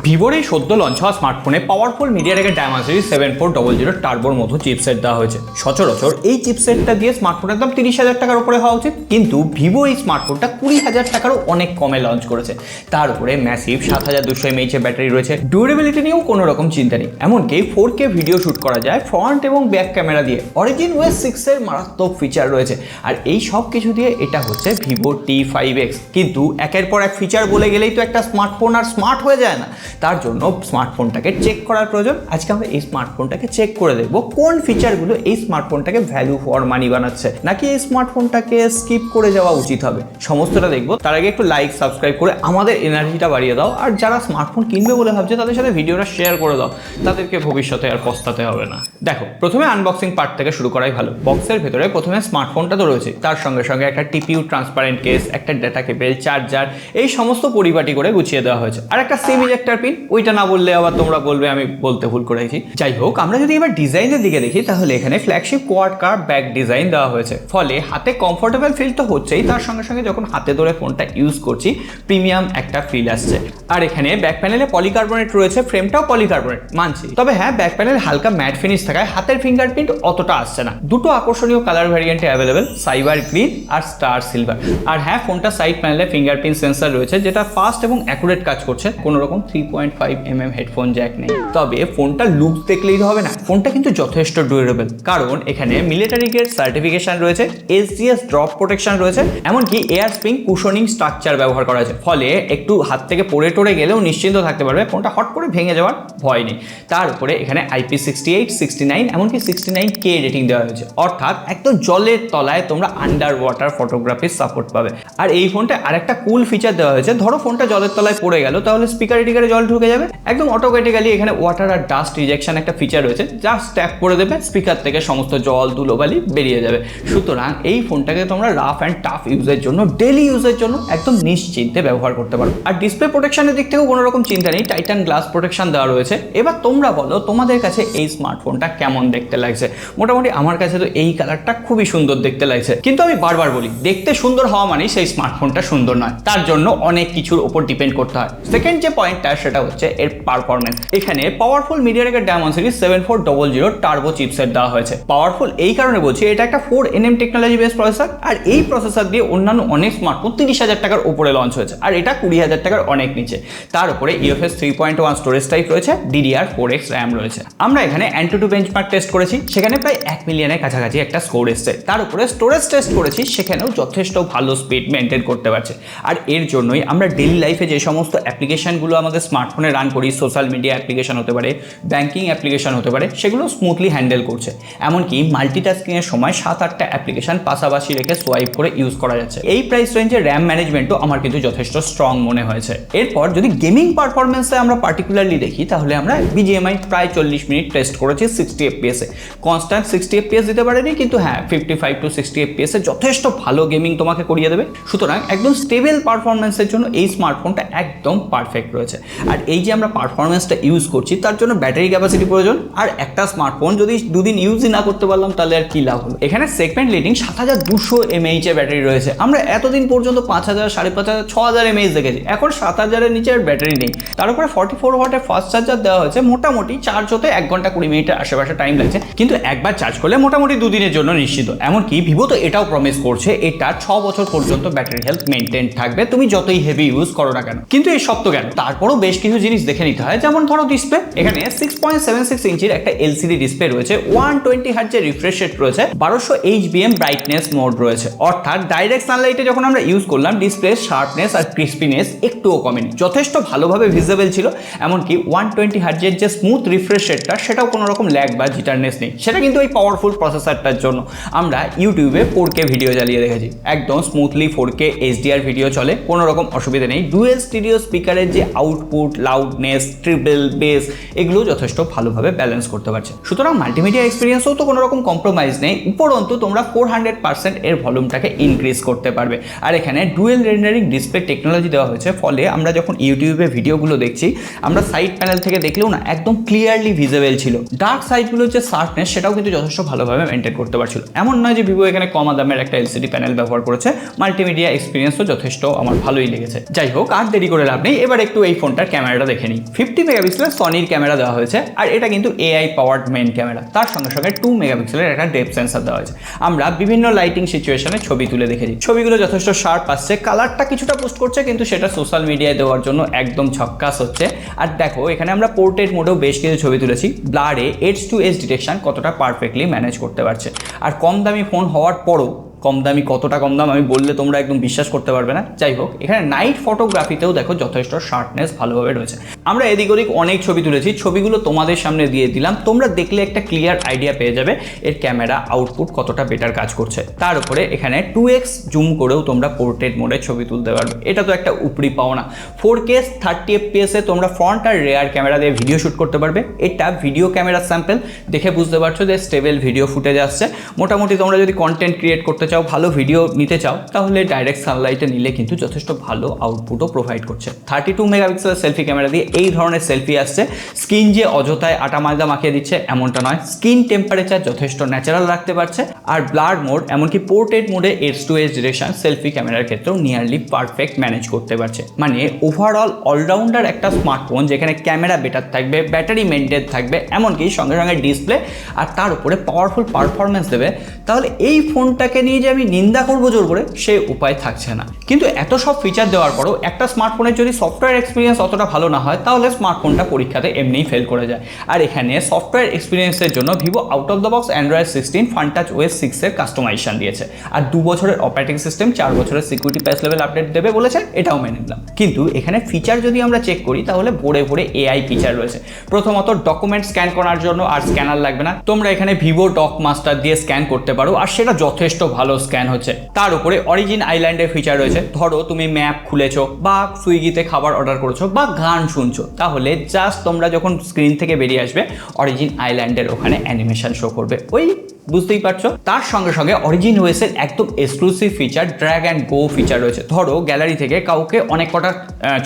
ভিভোর এই সদ্য লঞ্চ হওয়া স্মার্টফোনে পাওয়ারফুল মিডিয়াটেকের ডায়মেনসিটি 7400 টার্বোর মতো চিপসেট দেওয়া হয়েছে। সচরাচর এই চিপসেটটা দিয়ে স্মার্টফোনের দাম 30,000 টাকার উপরে হওয়া উচিত, কিন্তু ভিভো এই স্মার্টফোনটা 20,000 টাকারও অনেক কমে লঞ্চ করেছে। তার উপরে ম্যাসিভ 7200 mAh ব্যাটারি রয়েছে, ডিউরেবিলিটি নিয়েও কোনো রকম চিন্তা নেই। এমনকি 4K ভিডিও শ্যুট করা যায় ফ্রন্ট এবং ব্যাক ক্যামেরা দিয়ে। অরিজিন ওএস 6 এর মারাত্মক ফিচার রয়েছে, আর এই সব কিছু দিয়ে এটা হচ্ছে ভিভো T5X। কিন্তু একের পর এক ফিচার বলে গেলেই তো একটা স্মার্টফোন আর স্মার্ট হয়ে যায় না, তার জন্য স্মার্টফোনটাকে চেক করার প্রয়োজন। আজকে আমরা এই স্মার্টফোনটাকে চেক করে দেখব কোন ফিচারগুলো এই স্মার্টফোনটাকে ভ্যালু ফর মানি বানাচ্ছে, নাকি এই স্মার্টফোনটাকে স্কিপ করে যাওয়া উচিত হবে। সমস্তটা দেখবো। তার আগে একটু লাইক সাবস্ক্রাইব করে আমাদের এনার্জিটা বাড়িয়ে দাও, আর যারা স্মার্টফোন কিনবে বলে ভাবছে তাদের সাথে ভিডিওটা শেয়ার করে দাও, তাদেরকে ভবিষ্যতে আর পস্তাতে হবে না। দেখো, প্রথমে আনবক্সিং পার্ট থেকে শুরু করাই ভালো। বক্সের ভেতরে প্রথমে স্মার্টফোনটা তো রয়েছে, তার সঙ্গে সঙ্গে একটা টিপিউ ট্রান্সপারেন্ট কেস, একটা ডেটা কেবল, চার্জার, এই সমস্ত পরিপাটি করে গুছিয়ে দেওয়া হয়েছে। আর একটা সিম ইজেক্টর পিন, ওইটা না বললে আবার তোমরা বলবে আমি বলতে ভুল করেছি। যাই হোক, আমরা যদি এবার ডিজাইনের দিকে দেখি তাহলে এখানে ফ্ল্যাগশিপ কোয়াড কার ব্যাক ডিজাইন দেওয়া হয়েছে, ফলে হাতে কমফোর্টেবল ফিল তো হচ্ছেই, তার সঙ্গে সঙ্গে যখন হাতে ধরে ফোনটা ইউজ করছি প্রিমিয়াম একটা ফিল আসছে। আর এখানে ব্যাক প্যানেলে পলিকার্বনেট রয়েছে, ফ্রেমটাও পলিকার্বনেট মানছি, তবে হ্যাঁ ব্যাক প্যানেল হালকা ম্যাট ফিনিশ থাকায় হাতের ফিঙ্গারপ্রিন্ট অতটা আসছে না। দুটো আকর্ষণীয় কালার ভ্যারিয়েন্টে অ্যাভেলেবেল, সাইবার গ্রিন আর স্টার সিলভার। আর হ্যাঁ, ফোনটা সাইড প্যানেলে ফিঙ্গারপ্রিন্ট সেন্সর রয়েছে, যেটা ফাস্ট এবং অ্যাকুরেট কাজ করছে। কোনো রকম 3.5mm হেডফোন জ্যাক নেই। তবে ফোনটা লুক দেখলেই তো হবে না, ফোনটা কিন্তু যথেষ্ট ডিউরেবল, কারণ এখানে মিলিটারি গ্রেড সার্টিফিকেশন রয়েছে, SGS ড্রপ প্রোটেকশন রয়েছে, এমনকি এয়ার স্প্রিং কুশনিং স্ট্রাকচার ব্যবহার করা হয়েছে, ফলে একটু হাত থেকে পড়ে টড়ে গেলেও নিশ্চিন্ত থাকতে পারবে, ফোনটা হট করে ভেঙে যাওয়ার ভয় নেই। তার উপরে এখানে IP68, 69 এমনকি 69K রেটিং দেওয়া হয়েছে, অর্থাৎ একদম জলের তলায় তোমরা আন্ডার ওয়াটার ফটোগ্রাফির সাপোর্ট পাবে। আর এই ফোনটা আরেকটা কুল ফিচার দেওয়া হয়েছে, ধরো ফোনটা জলের তলায় পড়ে গেল, তাহলে স্পিকারে টিকারে জল ঢুকে যাবে, একদম অটোমেটিক্যালি এখানে ওয়াটার আর ডাস্ট রিজেকশন একটা ফিচার রয়েছে, জাস্ট ট্যাপ করে দেবে, স্পিকার থেকে সমস্ত জল ধুলোবালি বেরিয়ে যাবে। সুতরাং এই ফোনটাকে তোমরা রাফ অ্যান্ড টাফ ইউজের জন্য, ডেলি ইউজের জন্য একদম নিশ্চিন্তে ব্যবহার করতে পারো। আর ডিসপ্লে প্রোটেকশনের দিক থেকেও কোনো রকম চিন্তা নেই, টাইটান গ্লাস প্রোটেকশন দেওয়া রয়েছে। এবার তোমরা বলো তোমাদের কাছে এই স্মার্টফোনটা কেমন দেখতে লাগছে। মোটামুটি আমার কাছে তো এই কালারটা খুবই সুন্দর দেখতে লাগছে, কিন্তু আমি বারবার বলি দেখতে সুন্দর হওয়া মানেই সেই স্মার্টফোনটা সুন্দর নয়, তার জন্য অনেক কিছুর উপর ডিপেন্ড করতে হয়। সেকেন্ড যে পয়েন্টটা সেটা হচ্ছে এর পারফরমেন্স। এখানে পাওয়ারফুল মিডিয়াটেকের ডায়মেনসিটি 7400 টার্বো চিপসেট দেওয়া হয়েছে। পাওয়ারফুল এই কারণে বলছি, এটা একটা 4nm টেকনোলজি বেস প্রসেসর, আর এই প্রসেসর দিয়ে অন্যান্য অনেক স্মার্টফোন 30,000 টাকার উপরে লঞ্চ হয়েছে, আর এটা 20,000 টাকার অনেক নিচে। তার উপরে UFS 3.1 স্টোরেজ টাইপ রয়েছে, DDR4X RAM রয়েছে। আমরা এখানে AnTuTu বেঞ্চমার্ক টেস্ট করেছি, সেখানে প্রায় 1 মিলিয়নের কাছাকাছি একটা স্কোর এসছে। তার উপরে স্টোরেজ টেস্ট করেছি, সেখানেও যথেষ্ট ভালো স্পিড মেনটেন করতে পারছে। আর এর জন্যই আমরা ডেইলি লাইফে যে সমস্ত অ্যাপ্লিকেশনগুলো আমাদের স্মার্টফোনে রান করি, সোশ্যাল মিডিয়া অ্যাপ্লিকেশন হতে পারে, ব্যাঙ্কিং অ্যাপ্লিকেশন হতে পারে, সেগুলো স্মুথলি হ্যান্ডেল করছে। এমনকি মাল্টিটাস্কিংয়ের সময় 7-8টা অ্যাপ্লিকেশন পাশাপাশি রেখে সোয়াইপ করে ইউজ করা যাচ্ছে। এই প্রাইস রেঞ্জে র্যাম ম্যানেজমেন্টও আমার কিন্তু যথেষ্ট স্ট্রং মনে হয়েছে। এরপর যদি গেমিং পারফরমেন্সে আমরা পার্টিকুলারলি দেখি, তাহলে আমরা BGMI প্রায় 40 মিনিট টেস্ট করেছি 60 FPS এ। কনস্ট্যান্ট 60 FPS দিতে পারেনি, কিন্তু হ্যাঁ 55 to 60 FPS এ যথেষ্ট ভালো গেমিং তোমাকে করিয়ে দেবে। সুতরাং একদম স্টেবল পারফরমেন্সের জন্য এই স্মার্টফোনটা একদম পারফেক্ট রয়েছে। আর এই যে আমরা পারফরমেন্সটা ইউজ করছি, তার জন্য ব্যাটারি ক্যাপাসিটি প্রয়োজন, আর একটা স্মার্টফোন যদি দুদিন ইউজই না করতে পারলাম তাহলে আর কি লাভ হলো। এখানে সেগমেন্ট লিডিং 7200 mAh এর ব্যাটারি রয়েছে। আমরা এতদিন পর্যন্ত 5000, 5500, 6000 mAh দেখেছি, এখন 7000 এর নিচে আর ব্যাটারি নেই। তার উপরে 44 ওয়াটের ফাস্ট চার্জার দেওয়া হয়েছে, মোটামুটি চার্জ হতে 1 ঘন্টা 20 মিনিটের আশেপাশে টাইম লাগছে, কিন্তু একবার চার্জ করলে মোটামুটি 2 দিনের জন্য নিশ্চিত। এমনকি ভিভো তো এটাও প্রমিস করছে এটা 6 বছর পর্যন্ত ব্যাটারি হেলথ মেনটেন থাকবে, তুমি যতই হেভি ইউজ করো না কেন। কিন্তু এই সব তো কেন, তারপরও বেশ কিছু জিনিস দেখে নিতে হয়, যেমন ধরো ডিসপ্লে। এখানে 6.76 ইঞ্চির একটা LCD ডিসপ্লে রয়েছে, 120 হার্টজের রিফ্রেশ রেট রয়েছে, 1200 HBM ব্রাইটনেস মোড রয়েছে, অর্থাৎ ডাইরেক্ট সানলাইটে যখন আমরা ইউজ করলাম ডিসপ্লে শার্পনেস আর ক্রিস্পিনেস একটুও কমেনি, যথেষ্ট ভালোভাবে ভিজিবল ছিল। এমনকি 120 হার্টজের যে স্মুথ রিফ্রেশ রেটটা, সেটাও কোনো রকম ল্যাগ বা জিটারনেস নেই, সেটা কিন্তু এই পাওয়ারফুল প্রসেসরটার জন্য। আমরা ইউটিউবে 4K ভিডিও চালিয়ে দেখেছি, একদম স্মুথলি 4K HDR ভিডিও চলে, কোনো রকম অসুবিধা নেই। ডুয়েল স্টিরিও স্পিকারের যে আউটপুট, লাউডনেস, ট্রিপল, বেস, এগুলো যথেষ্ট ভালোভাবে ব্যালেন্স করতে পারছে। সুতরাং মাল্টিমিডিয়া এক্সপিরিয়েন্সও তো কোনো রকম কম্প্রোমাইজ নেই, উপরন্তু তোমরা 400% এর ভলিউমটাকে ইনক্রিজ করতে পারবে। আর এখানে ডুয়েল রেন্ডারিং ডিসপ্লে টেকনোলজি দেওয়া হয়েছে, ফলে আমরা যখন ইউটিউবে ভিডিওগুলো দেখছি, আমরা সাইড প্যানেল থেকে দেখলেও না একদম ক্লিয়ারলি ভিজিবল ছিল। ডার্ক সাইডগুলোর যে শার্পনেস, সেটাও কিন্তু যথেষ্ট ভালোভাবে মেনটেন করতে পারছিল। এমন নয় যে ভিভো এখানে কম দামের একটা LCD প্যানেল ব্যবহার করেছে, মাল্টিমিডিয়া এক্সপিরিয়েন্সও যথেষ্ট আমার ভালোই লেগেছে। যাই হোক, আর দেরি করে লাভ নেই, এবার একটু এই ফোনটার ক্যামেরাটা দেখে নিই। 50 মেগাপিক্সেলের সনির ক্যামেরা দেওয়া হয়েছে, আর এটা কিন্তু এআই পাওয়ার্ড মেন ক্যামেরা। তার সঙ্গে সঙ্গে 2 মেগাপিক্সেলের একটা ডেপথ সেন্সর দেওয়া হয়েছে। আমরা বিভিন্ন লাইটিং সিচুয়েশনে ছবি তুলে দেখেছি, ছবিগুলো যথেষ্ট শার্প আসছে, কালারটা কিছুটা পোস্ট করছে, কিন্তু সেটা সোশ্যাল মিডিয়ায় দেওয়ার জন্য একদম ঝক্কাস হচ্ছে। আর দেখো এখানে আমরা পোর্ট্রেট মোডেও বেশ কিছু ছবি তুলেছি, ব্লারে H2S ডিটেকশন কতটা পারফেক্টলি ম্যানেজ করতে পারছে। আর কম দামি ফোন হওয়ার পরও, কম দামি কতটা কম দাম আমি বললে তোমরা একদম বিশ্বাস করতে পারবে না। যাই হোক, এখানে নাইট ফটোগ্রাফিতেও দেখো যথেষ্ট শার্পনেস ভালোভাবে রয়েছে। আমরা এদিক ওদিক অনেক ছবি তুলেছি, ছবিগুলো তোমাদের সামনে দিয়ে দিলাম, তোমরা দেখলে একটা ক্লিয়ার আইডিয়া পেয়ে যাবে এর ক্যামেরা আউটপুট কতটা বেটার কাজ করছে। তার উপরে এখানে 2x জুম করেও তোমরা পোর্ট্রেট মোডে ছবি তুলতে পারবে, এটা তো একটা উপরি পাওনা। 4K 30 FPS এ তোমরা ফ্রন্ট আর রেয়ার ক্যামেরা দিয়ে ভিডিও শ্যুট করতে পারবে। এটা ভিডিও ক্যামেরা স্যাম্পল, দেখে বুঝতে পারছো যে স্টেবল ভিডিও ফুটেজ আসছে। মোটামুটি তোমরা যদি কন্টেন্ট ক্রিয়েট করতে চাও, ভালো ভিডিও নিতে চাও, তাহলে ডাইরেক্ট সানলাইটে নিলে কিন্তু যথেষ্ট ভালো আউটপুটও প্রোভাইড করছে। 32 মেগাপিক্সেলের সেলফি ক্যামেরা দিয়ে এই ধরনের সেলফি আসছে। স্কিন যে অযথায় আটা ময়দা মাখিয়ে দিচ্ছে এমনটা নয়, স্কিন টেম্পারেচার যথেষ্ট ন্যাচারাল রাখতে পারছে। আর ব্লার মোড এমনকি পোর্ট্রেট মোডে H2S ডিরেকশন সেলফি ক্যামেরার ক্ষেত্রেও নিয়ারলি পারফেক্ট ম্যানেজ করতে পারছে। মানে ওভারঅল অলরাউন্ডার একটা স্মার্টফোন, যেখানে ক্যামেরা বেটার থাকবে, ব্যাটারি মেনটেন থাকবে, এমনকি সঙ্গে সঙ্গে ডিসপ্লে, আর তার উপরে পাওয়ারফুল পারফরমেন্স দেবে। তাহলে এই ফোনটাকে নিয়ে যে আমি নিন্দা করবো জোর করে, সে উপায় থাকছে না। কিন্তু এত সব ফিচার দেওয়ার পরও একটা স্মার্টফোনের যদি সফটওয়্যার এক্সপিরিয়েন্স অতটা ভালো না হয়, তাহলে স্মার্টফোনটা পরীক্ষাতে এমনিই ফেল করে যায়। আর এখানে সফটওয়্যার এক্সপিরিয়েন্সের জন্য Vivo out of the box Android 16 ফানটাচ OS 6 এর কাস্টমাইজেশন দিয়েছে, আর 2 বছরের অপারেটিং সিস্টেম, 4 বছরের সিকিউরিটি প্যাচ লেভেল আপডেট দেবে বলেছে, এটাও মেনে নিলাম। কিন্তু এখানে ফিচার যদি আমরা চেক করি, তাহলে ভরে ভরে এআই ফিচার রয়েছে। প্রথমত ডকুমেন্ট স্ক্যান করার জন্য আর স্ক্যানার লাগবে না, তোমরা এখানে ভিভো ডক মাস্টার দিয়ে স্ক্যান করতে পারো, আর সেটা যথেষ্ট ভালো স্ক্যান হচ্ছে। তার উপরে অরিজিন আইল্যান্ডের ফিচার রয়েছে। ধরো তুমি ম্যাপ খুলেছো, বা সুইগিতে খাবার অর্ডার করেছো, বা গান শুনছো, তাহলে জাস্ট তোমরা যখন স্ক্রিন থেকে বেরিয়ে আসবে, অরিজিন আইল্যান্ডের ওখানে অ্যানিমেশন শো করবে, ওই বুঝতেই পারছো। তার সঙ্গে সঙ্গে অরিজিন ওএস এর একদম exclusive feature drag and go feature রয়েছে। ধরো গ্যালারি থেকে কাউকে অনেক কটা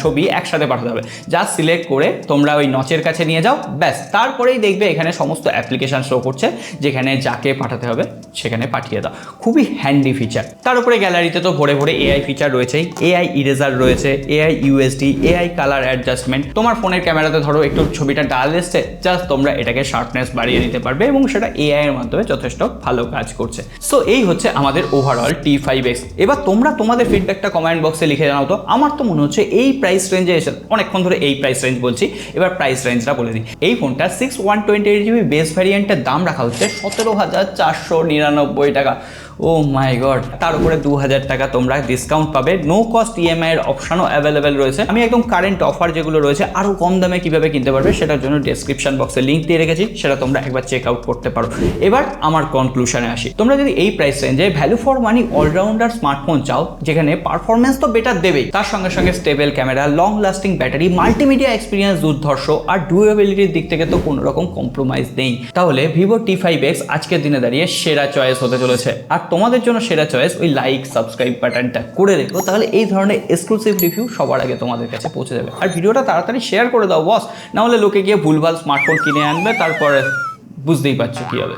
ছবি একসাথে পাঠাতে হবে, যা সিলেক্ট করে তোমরা ওই নচের কাছে নিয়ে যাও, ব্যাস তারপরেই দেখবে এখানে সমস্ত অ্যাপ্লিকেশন শো করছে, যেখানে যাকে পাঠাতে হবে সেখানে পাঠিয়ে দাও। খুবই হ্যান্ডি ফিচার। তার উপরে গ্যালারিতে তো ভরে ভরে এআই ফিচার রয়েছেই, এআই ইরেজার রয়েছে, AI USD, AI colour adjustment. তোমার ফোনের ক্যামেরাতে ধরো একটু ছবিটা ডাল এসছে, জাস্ট তোমরা এটাকে শার্পনেস বাড়িয়ে দিতে পারবে, এবং সেটা এআই এর মাধ্যমে যথেষ্ট ভালো কাজ করছে। সো এই হচ্ছে আমাদের ওভারঅল T5X। এবার তোমরা তোমাদের ফিডব্যাকটা কমেন্ট বক্সে লিখে জানাও তো। আমার তো মনে হচ্ছে এই প্রাইস রেঞ্জে এসে, অনেকক্ষণ ধরে এই প্রাইস রেঞ্জ বলছি, এবার প্রাইস রেঞ্জটা বলে দিই। এই ফোনটা 6/128GB বেস ভ্যারিয়েন্টের দাম রাখা হচ্ছে 17,499 টাকা। ও মাই গড, তার উপরে 2000 টাকা তোমরা ডিসকাউন্ট পাবে। নো কস্ট ইএমআই এর অপশনও অ্যাভেলেবেল রয়েছে। আমি একদম কারেন্ট অফার যেগুলো রয়েছে আরও কম দামে কিভাবে কিনতে পারবে সেটার জন্য ডেসক্রিপশন বক্সে লিঙ্ক দিয়ে রেখেছি, সেটা তোমরা একবার চেক আউট করতে পারো। এবার আমার কনক্লুশনে আসি। তোমরা যদি এই প্রাইস রেঞ্জে value for money allrounder smartphone চাও, যেখানে পারফরমেন্স তো বেটার দেবেই, তার সঙ্গে সঙ্গে stable camera, long lasting battery, multimedia experience দুর্ধর্ষ, আর ডুরেবিলিটির দিক থেকে তো কোনো রকম কম্প্রোমাইজ নেই, তাহলে ভিভো T5X আজকের দিনে দাঁড়িয়ে সেরা চয়েস হতে চলেছে। আর তোমাদের জন্য সেরা চয়েস ওই লাইক সাবস্ক্রাইব বাটনটা করে রেখো, তাহলে এই ধরনের এক্সক্লুসিভ রিভিউ সবার আগে তোমাদের কাছে পৌঁছে যাবে। আর ভিডিওটা তাড়াতাড়ি শেয়ার করে দাও বস, না হলে লোকে গিয়ে ভুলভাল স্মার্টফোন কিনে আনবে, তারপরে বুঝতেই পারছো কি হবে।